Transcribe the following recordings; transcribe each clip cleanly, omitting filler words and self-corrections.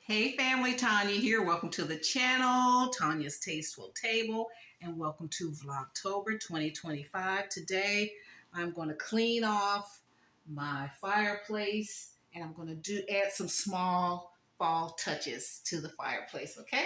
Hey family, Tanya here. Welcome to the channel, Tanya's Tasteful Table, and welcome to Vlogtober 2025. Today, I'm going to clean off my fireplace, and I'm going to add some small fall touches to the fireplace, okay?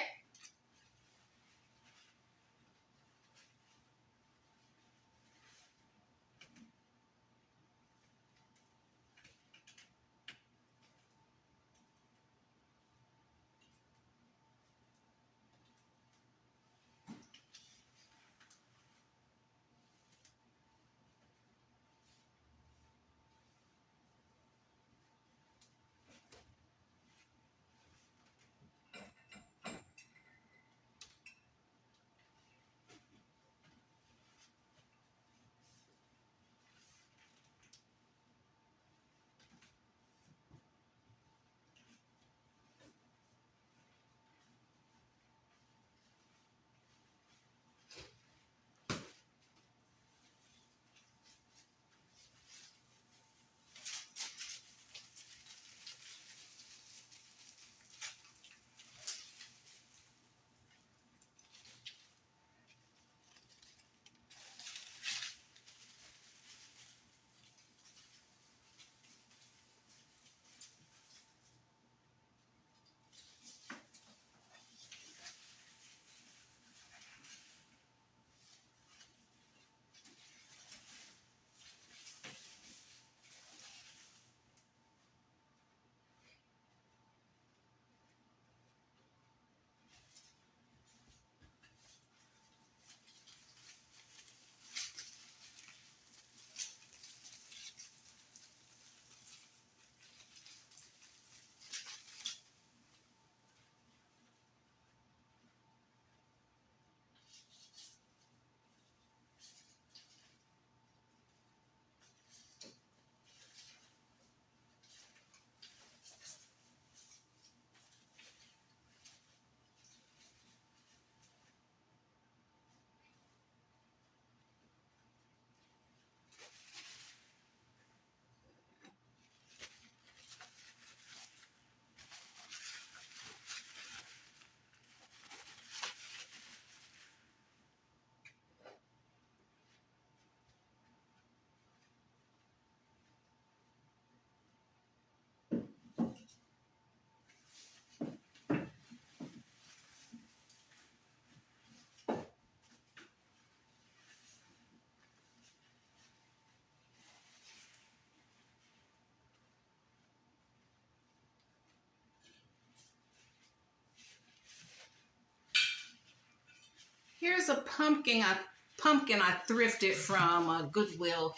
Here's a pumpkin I thrifted from Goodwill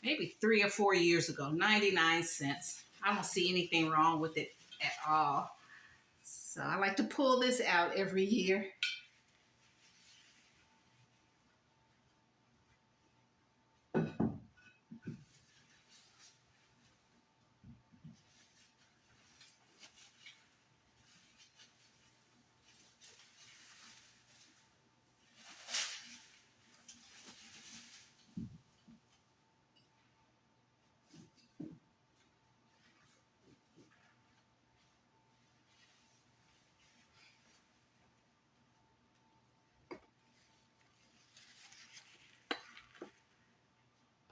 maybe 3 or 4 years ago, 99 cents. I don't see anything wrong with it at all. So I like to pull this out every year.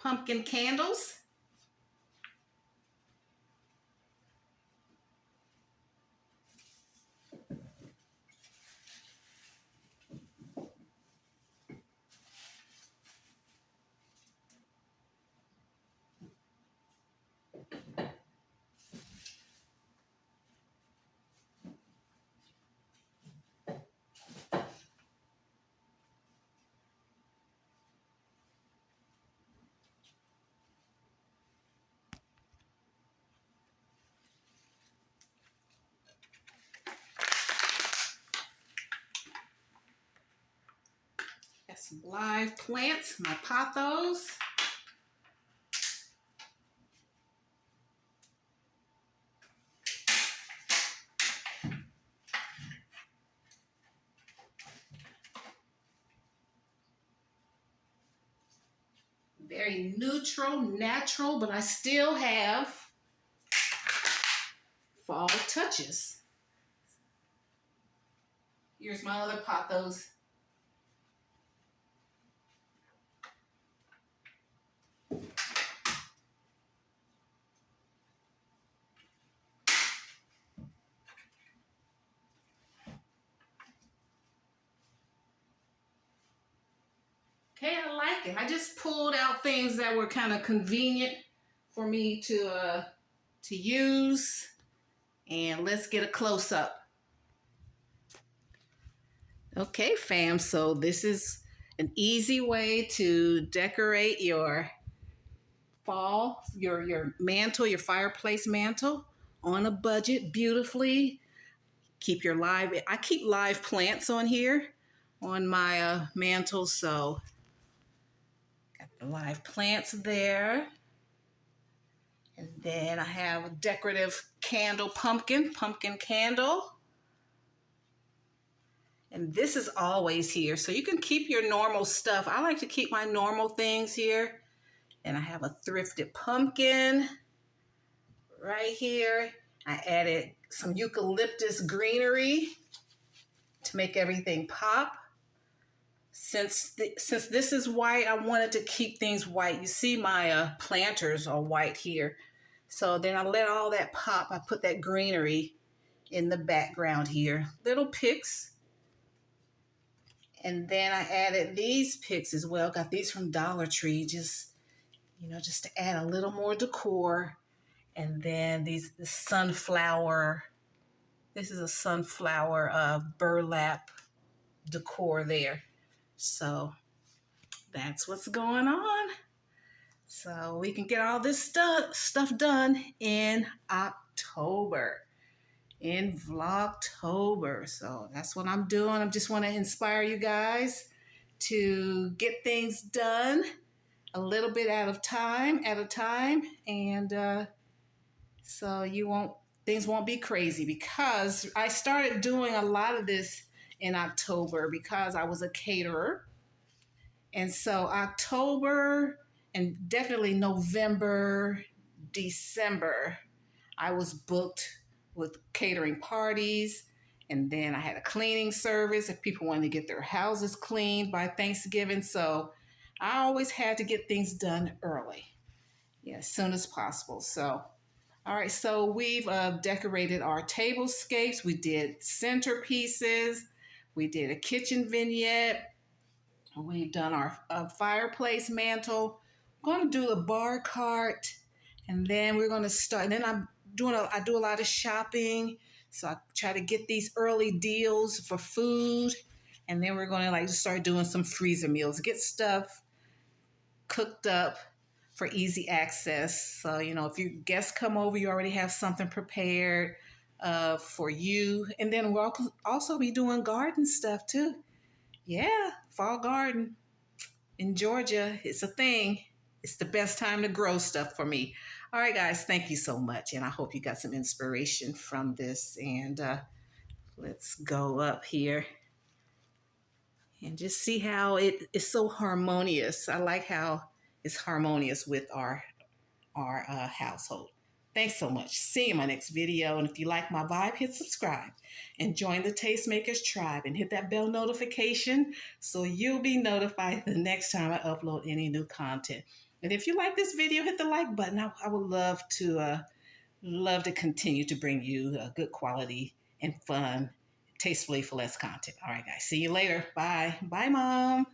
Pumpkin candles. Got some live plants, my pothos. Very neutral, natural, but I still have fall touches. Here's my other pothos. Okay, I like it. I just pulled out things that were kind of convenient for me to use. And let's get a close-up. Okay, fam, so this is an easy way to decorate your fall, your mantle, your fireplace mantle on a budget beautifully. I keep live plants on here on my mantle, so got the live plants there. And then I have a decorative candle, pumpkin candle. And this is always here, so you can keep your normal stuff. I like to keep my normal things here. And I have a thrifted pumpkin right here. I added some eucalyptus greenery to make everything pop. Since this is white, I wanted to keep things white. You see my planters are white here. So then I let all that pop. I put that greenery in the background here. Little picks. And then I added these picks as well. Got these from Dollar Tree, just to add a little more decor. And then the sunflower. This is a sunflower burlap decor there. So that's what's going on. So we can get all this stuff done in October, in Vlogtober. So that's what I'm doing. I just want to inspire you guys to get things done a little bit at a time, and so things won't be crazy, because I started doing a lot of this in October because I was a caterer. And so October and definitely November, December, I was booked with catering parties. And then I had a cleaning service if people wanted to get their houses cleaned by Thanksgiving. So I always had to get things done early, as soon as possible. So, all right, so we've decorated our tablescapes. We did centerpieces. We did a kitchen vignette. We've done our fireplace mantle. I'm going to do a bar cart, and then we're going to start. And then I do a lot of shopping, so I try to get these early deals for food, and then we're going to start doing some freezer meals, get stuff cooked up for easy access. So if your guests come over, you already have something prepared for you. And then we'll also be doing garden stuff too. Yeah, fall garden in Georgia, it's a thing. It's the best time to grow stuff for me. All right, guys, thank you so much. And I hope you got some inspiration from this. And let's go up here and just see how it is so harmonious. I like how it's harmonious with our household. Thanks so much. See you in my next video. And if you like my vibe, hit subscribe and join the Tastemakers tribe and hit that bell notification so you'll be notified the next time I upload any new content. And if you like this video, hit the like button. I would love to continue to bring you good quality and fun, tastefully for less content. All right, guys. See you later. Bye. Bye, Mom.